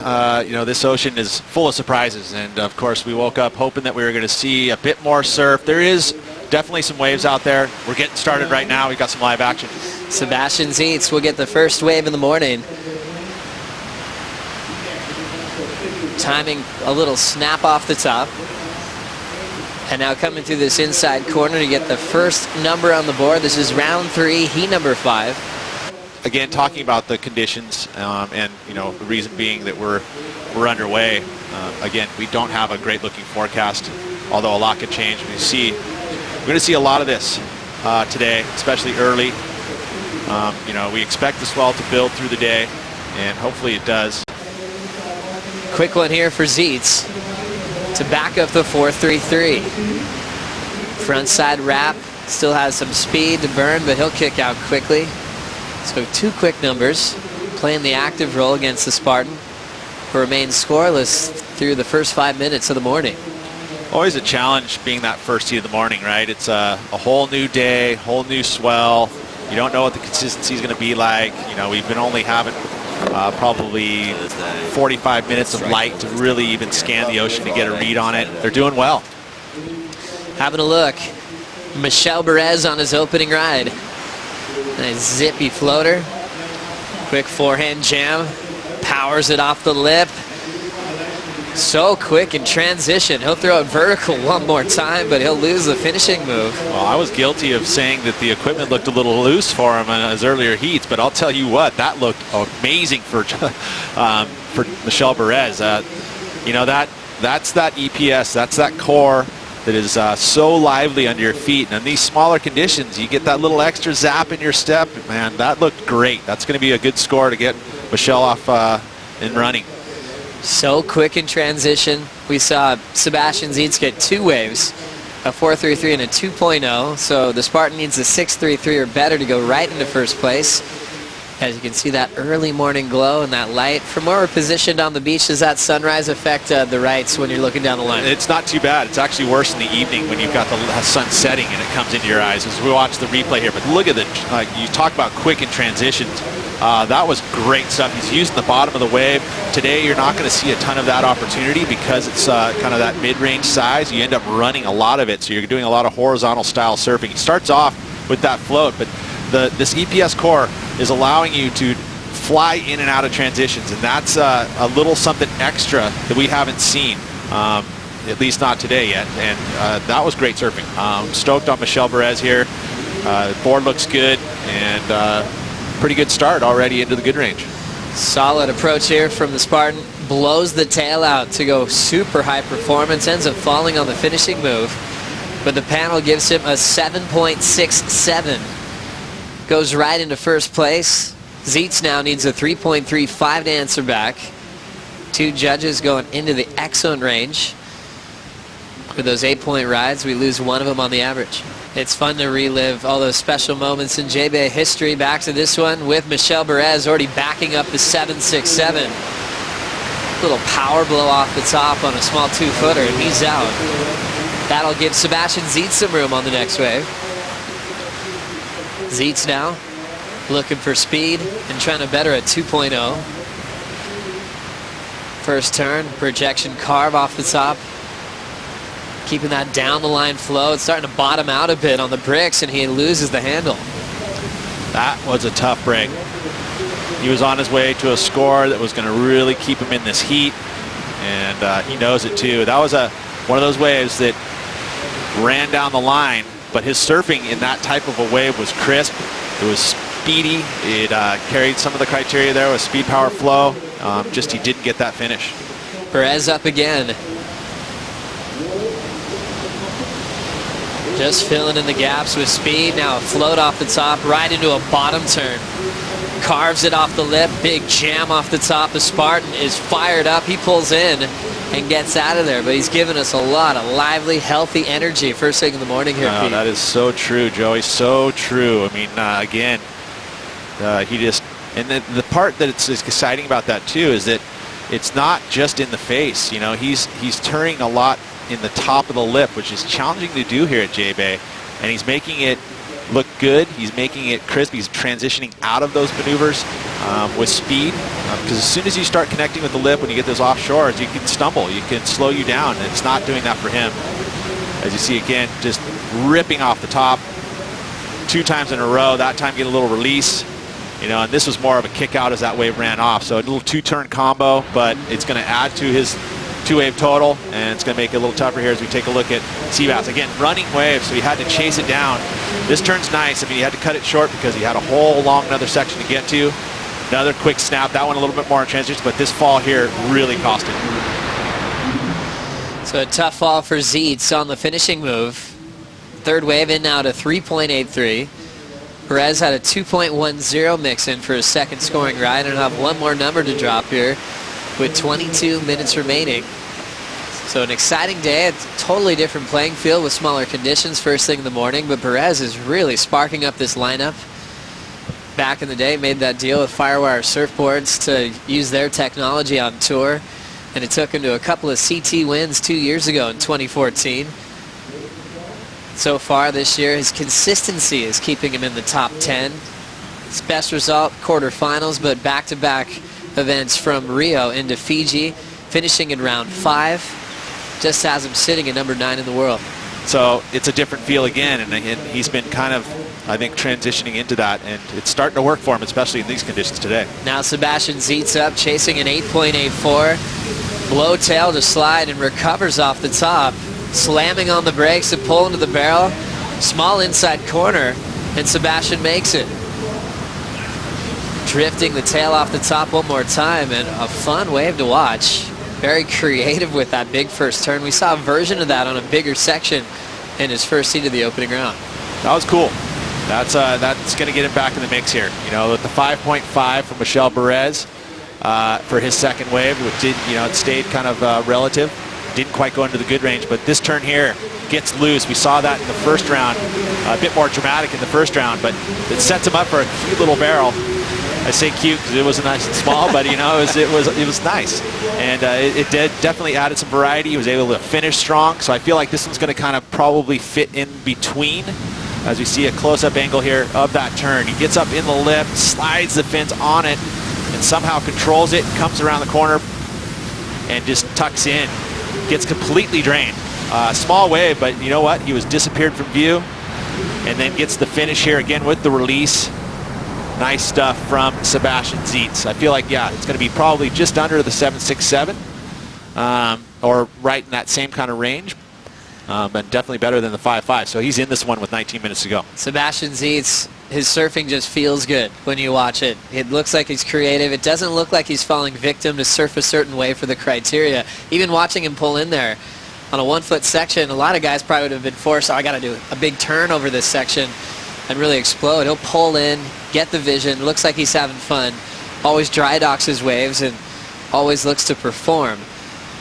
You know, this ocean is full of surprises, and of course we woke up hoping that we were going to see a bit more surf. There is definitely some waves out there. We're getting started right now. We've got some live action. Sebastian Zietz will get the first wave in the morning. Timing a little snap off the top. And now coming through this inside corner to get the first number on the board. This is round 3, heat number 5. Again, talking about the conditions, and you know, the reason being that we're underway. Again, we don't have a great looking forecast, although a lot could change. We're going to see a lot of this today, especially early. You know, we expect the swell to build through the day, and hopefully it does. Quick one here for Zietz to back up the 4.33. Front side wrap, still has some speed to burn, but he'll kick out quickly. So 2 quick numbers, playing the active role against the Spartan, who remains scoreless through the first 5 minutes of the morning. Always a challenge being that first heat of the morning, right? It's a whole new day, whole new swell. You don't know what the consistency is going to be like. You know, we've been only having probably 45 minutes of light to really even scan the ocean to get a read on it. They're doing well. Having a look. Michel Bourez on his opening ride. Nice zippy floater. Quick forehand jam. Powers it off the lip. So quick in transition. He'll throw it vertical one more time, but he'll lose the finishing move. Well, I was guilty of saying that the equipment looked a little loose for him in his earlier heats, but I'll tell you what, that looked amazing for Michel Bourez. You know, that's that EPS, that's that core that is so lively under your feet. And in these smaller conditions, you get that little extra zap in your step. Man, that looked great. That's going to be a good score to get Michel off and running. So quick in transition. We saw Sebastian Zietz get 2 waves, a 4.33 and a 2.0. So the Spartan needs a 6.33 or better to go right into first place. As you can see, that early morning glow and that light. From where we're positioned on the beach, does that sunrise affect the rights when you're looking down the line? It's not too bad. It's actually worse in the evening when you've got the sun setting and it comes into your eyes as we watch the replay here. But look at you talk about quick in transitions. That was great stuff. He's using the bottom of the wave. Today, you're not going to see a ton of that opportunity because it's kind of that mid-range size. You end up running a lot of it, so you're doing a lot of horizontal style surfing. He starts off with that float, but this EPS core is allowing you to fly in and out of transitions, and that's a little something extra that we haven't seen, at least not today yet, and that was great surfing. Stoked on Michel Bourez here. The board looks good, and pretty good start already into the good range. Solid approach here from the Spartan. Blows the tail out to go super high performance. Ends up falling on the finishing move. But the panel gives him a 7.67. Goes right into first place. Zietz now needs a 3.35 to answer back. 2 judges going into the X-zone range. For those 8-point rides, we lose 1 of them on the average. It's fun to relive all those special moments in J-Bay history. Back to this one with Michel Bourez already backing up the 7.67. Little power blow off the top on a small 2-footer, and he's out. That'll give Sebastian Zietz some room on the next wave. Zietz now looking for speed and trying to better a 2.0. First turn, projection carve off the top. Keeping that down the line flow. It's starting to bottom out a bit on the bricks, and he loses the handle. That was a tough break. He was on his way to a score that was going to really keep him in this heat, and he knows it too. That was one of those waves that ran down the line, but his surfing in that type of a wave was crisp. It was speedy. It carried some of the criteria there with speed, power, flow. Just he didn't get that finish. Bourez up again. Just filling in the gaps with speed. Now a float off the top, right into a bottom turn. Carves it off the lip, big jam off the top. The Spartan is fired up. He pulls in and gets out of there, but he's given us a lot of lively, healthy energy first thing in the morning here, Pete. That is so true, Joey, so true. I mean, again, he just, and the part that it's exciting about that too is that it's not just in the face. You know, he's turning a lot in the top of the lip, which is challenging to do here at J-Bay, and he's making it look good. He's making it crisp. He's transitioning out of those maneuvers. with speed, because as soon as you start connecting with the lip, when you get those offshores, you can stumble, you can slow you down, and it's not doing that for him. As you see again, just ripping off the top 2 times in a row, that time get a little release, you know, and this was more of a kick out as that wave ran off. So a little 2-turn combo, but it's going to add to his 2-wave total, and it's going to make it a little tougher here as we take a look at Sebastian. Again, running wave, so he had to chase it down. This turn's nice. I mean, he had to cut it short because he had a whole long another section to get to. Another quick snap. That one a little bit more in transition, but this fall here really cost him. So a tough fall for Zietz on the finishing move. Third wave in now to 3.83. Bourez had a 2.10 mix in for his second scoring ride, and have one more number to drop here with 22 minutes remaining. So an exciting day, a totally different playing field with smaller conditions first thing in the morning, but Bourez is really sparking up this lineup. Back in the day, made that deal with Firewire Surfboards to use their technology on tour, and it took him to a couple of CT wins 2 years ago in 2014. So far this year, his consistency is keeping him in the top 10. His best result, quarterfinals, but back-to-back events from Rio into Fiji, finishing in round 5, just has him sitting at number 9 in the world. So it's a different feel again, and he's been kind of, I think, transitioning into that, and it's starting to work for him, especially in these conditions today. Now Sebastian Zietz up, chasing an 8.84. Blow tail to slide and recovers off the top, slamming on the brakes and pulling to the barrel. Small inside corner, and Sebastian makes it. Drifting the tail off the top one more time, and a fun wave to watch. Very creative with that big first turn. We saw a version of that on a bigger section in his first heat of the opening round. That was cool. That's going to get him back in the mix here. You know, with the 5.5 from Michel Bourez for his second wave, which did, you know, it stayed kind of relative. Didn't quite go into the good range, but this turn here gets loose. We saw that in the first round, a bit more dramatic in the first round, but it sets him up for a cute little barrel. I say cute because it was nice and small, but you know, it was nice, and it did definitely added some variety. He was able to finish strong, so I feel like this one's going to kind of probably fit in between, as we see a close-up angle here of that turn. He gets up in the lip, slides the fins on it, and somehow controls it, comes around the corner, and just tucks in. Gets completely drained. Small wave, but you know what? He was disappeared from view, and then gets the finish here again with the release. Nice stuff from Sebastian Zietz. I feel like, yeah, it's going to be probably just under the 7.67, or right in that same kind of range, but definitely better than the 5.5. So he's in this one with 19 minutes to go. Sebastian Zietz, his surfing just feels good when you watch it. It looks like he's creative. It doesn't look like he's falling victim to surf a certain way for the criteria. Even watching him pull in there on a 1-foot section, a lot of guys probably would have been forced, oh, I got to do a big turn over this section and really explode. He'll pull in, get the vision, looks like he's having fun, always dry docks his waves, and always looks to perform.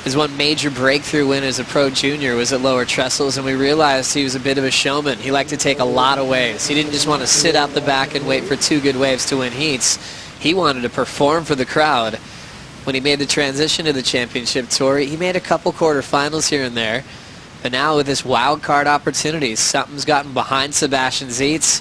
His one major breakthrough win as a pro junior was at Lower Trestles, and we realized he was a bit of a showman. He liked to take a lot of waves. He didn't just want to sit out the back and wait for 2 good waves to win heats. He wanted to perform for the crowd. When he made the transition to the championship tour, he made a couple quarterfinals here and there. But now with this wild card opportunity, something's gotten behind Sebastian Zietz,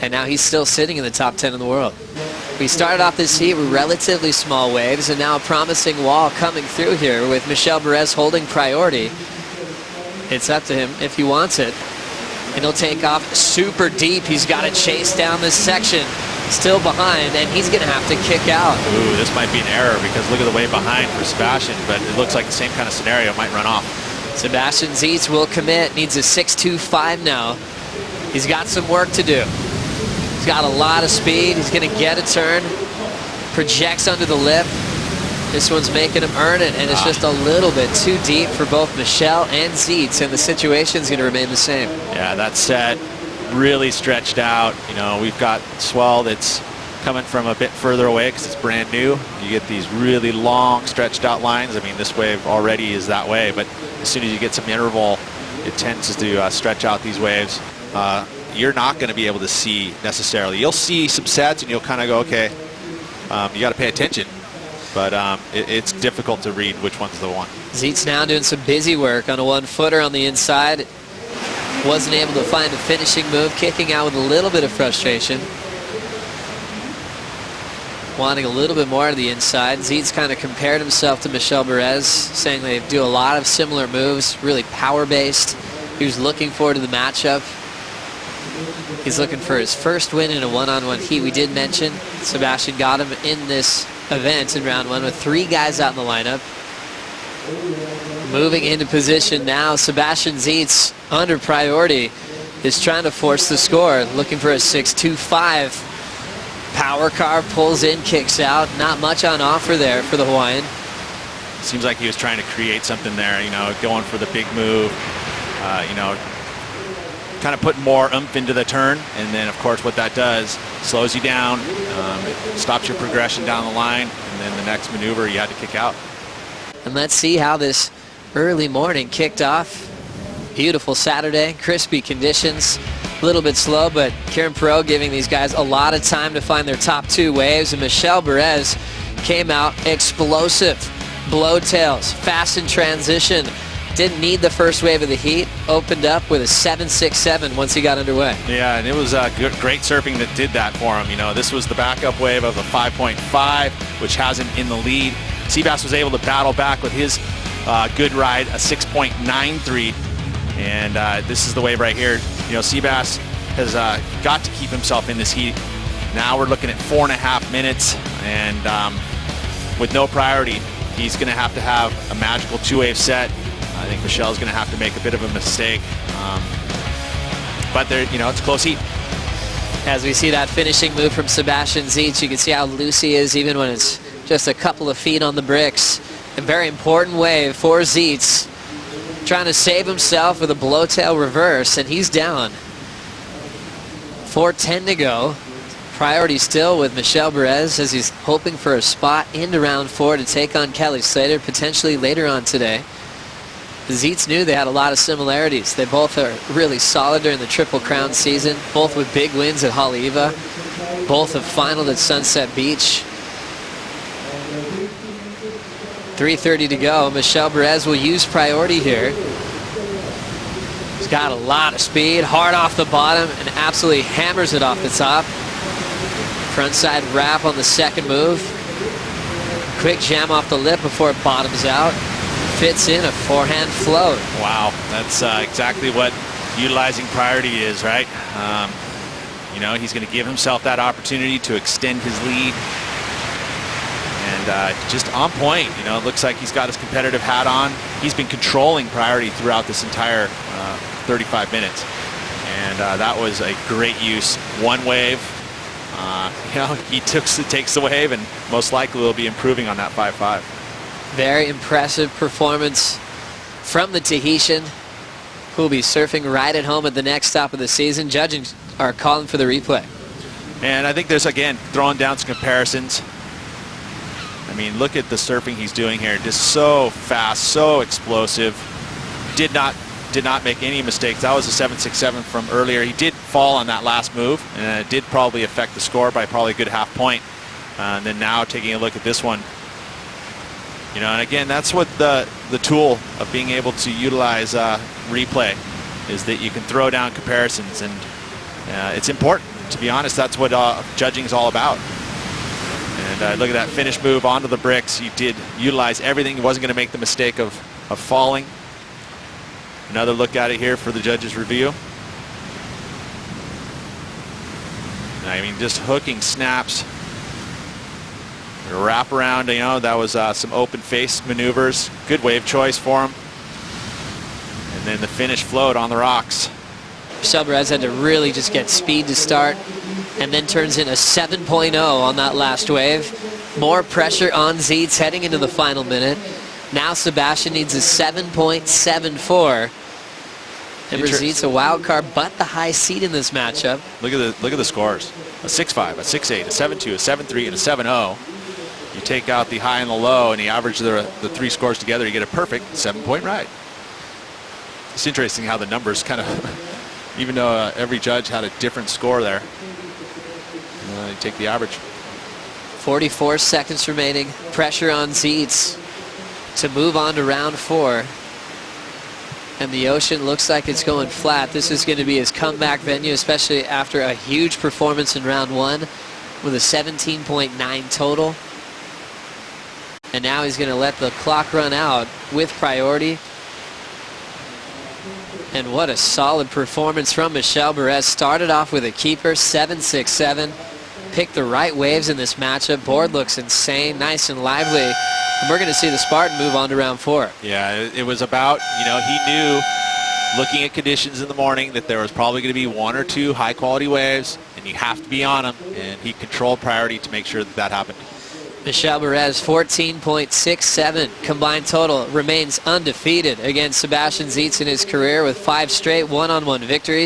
and now he's still sitting in the top 10 in the world. We started off this heat with relatively small waves, and now a promising wall coming through here with Michel Bourez holding priority. It's up to him if he wants it, and he'll take off super deep. He's got to chase down this section, still behind, and he's going to have to kick out. Ooh, this might be an error because look at the way behind for Sebastian, but it looks like the same kind of scenario might run off. Sebastian Zietz will commit, needs a 6.25 now. He's got some work to do. He's got a lot of speed. He's going to get a turn. Projects under the lip. This one's making him earn it, and it's just a little bit too deep for both Michel and Zietz, and the situation's going to remain the same. Yeah, that set really stretched out. You know, we've got swell that's coming from a bit further away because it's brand new. You get these really long stretched out lines. I mean, this wave already is that way, but as soon as you get some interval, it tends to stretch out these waves. You're not going to be able to see necessarily. You'll see some sets and you'll kind of go, okay, you got to pay attention, but it's difficult to read which one's the one. Zietz now doing some busy work on a 1-footer on the inside. Wasn't able to find a finishing move, kicking out with a little bit of frustration. wanting a little bit more to the inside. Zietz kind of compared himself to Michel Bourez, saying they do a lot of similar moves, really power-based. He was looking forward to the matchup. He's looking for his first win in a one-on-one heat. We did mention Sebastian got him in this event in round 1 with 3 guys out in the lineup. Moving into position now, Sebastian Zietz under priority is trying to force the score, looking for a 6-2-5. Power car pulls in, kicks out. Not much on offer there for the Hawaiian. Seems like he was trying to create something there, you know, going for the big move, you know, kind of put more oomph into the turn, and then of course what that does, slows you down, it stops your progression down the line, and then the next maneuver you had to kick out. And let's see how this early morning kicked off. Beautiful Saturday, crispy conditions, a little bit slow, but Kieran Perot giving these guys a lot of time to find their top 2 waves, and Michel Bourez came out explosive, blowtails, fast in transition. Didn't need the first wave of the heat, opened up with a 7.67 once he got underway. Yeah, and it was great surfing that did that for him. You know, this was the backup wave of a 5.5, which has him in the lead. Sebastian was able to battle back with his good ride, a 6.93, and this is the wave right here. You know, Sebastian has got to keep himself in this heat. Now we're looking at 4.5 minutes, and with no priority, he's going to have a magical 2-wave set. I think Michel's going to have to make a bit of a mistake, but there, you know, it's a close heat. As we see that finishing move from Sebastian Zietz, you can see how loose he is even when it's just a couple of feet on the bricks. A very important wave for Zietz, trying to save himself with a blowtail reverse, and he's down. 4:10 to go. Priority still with Michel Bourez as he's hoping for a spot into round 4 to take on Kelly Slater, potentially later on today. Zietz knew they had a lot of similarities. They both are really solid during the Triple Crown season, both with big wins at Haleiwa, both have finaled at Sunset Beach. 3:30 to go. Michel Bourez will use priority here. He's got a lot of speed, hard off the bottom, and absolutely hammers it off the top. Frontside wrap on the second move. Quick jam off the lip before it bottoms out. Fits in a forehand float. Wow, that's exactly what utilizing priority is, right? You know, he's going to give himself that opportunity to extend his lead. And just on point, you know, it looks like he's got his competitive hat on. He's been controlling priority throughout this entire 35 minutes. And that was a great use. One wave, you know, he takes the wave, and most likely will be improving on that 5.5. Very impressive performance from the Tahitian, who will be surfing right at home at the next stop of the season. Judging are calling for the replay. And I think there's, again, throwing down some comparisons. I mean, look at the surfing he's doing here. Just so fast, so explosive. Did not make any mistakes. That was a 7.67 from earlier. He did fall on that last move, and it did probably affect the score by probably a good half point. And then now taking a look at this one, you know, and again, that's what the tool of being able to utilize replay is, that you can throw down comparisons, and it's important. To be honest, that's what judging is all about. And look at that finish move onto the bricks. He did utilize everything. He wasn't going to make the mistake of falling. Another look at it here for the judges' review. I mean, just hooking snaps. Wrap around, you know, that was some open face maneuvers. Good wave choice for him. And then the finish float on the rocks. Michel Bourez had to really just get speed to start, and then turns in a 7.0 on that last wave. More pressure on Zietz heading into the final minute. Now Sebastian needs a 7.74. Remember, Zietz a wild card, but the high seed in this matchup. Look at the scores: a 6.5, a 6.8, a 7.2, a 7.3, and a 7.0. You take out the high and the low, and you average the 3 scores together, you get a perfect 7-point ride. It's interesting how the numbers kind of, even though every judge had a different score there, you take the average. 44 seconds remaining. Pressure on Zietz to move on to round 4. And the ocean looks like it's going flat. This is going to be his comeback venue, especially after a huge performance in round 1, with a 17.9 total. And now he's going to let the clock run out with priority. And what a solid performance from Michel Bourez. Started off with a keeper, 7-6-7. Picked the right waves in this matchup. Board looks insane, nice and lively. And we're going to see the Spartan move on to round 4. Yeah, it was about, he knew, looking at conditions in the morning, that there was probably going to be 1 or 2 high-quality waves, and you have to be on them, and he controlled priority to make sure that that happened. Michel Bourez, 14.67 combined total, remains undefeated against Sebastian Zietz in his career with 5 straight one-on-one victories.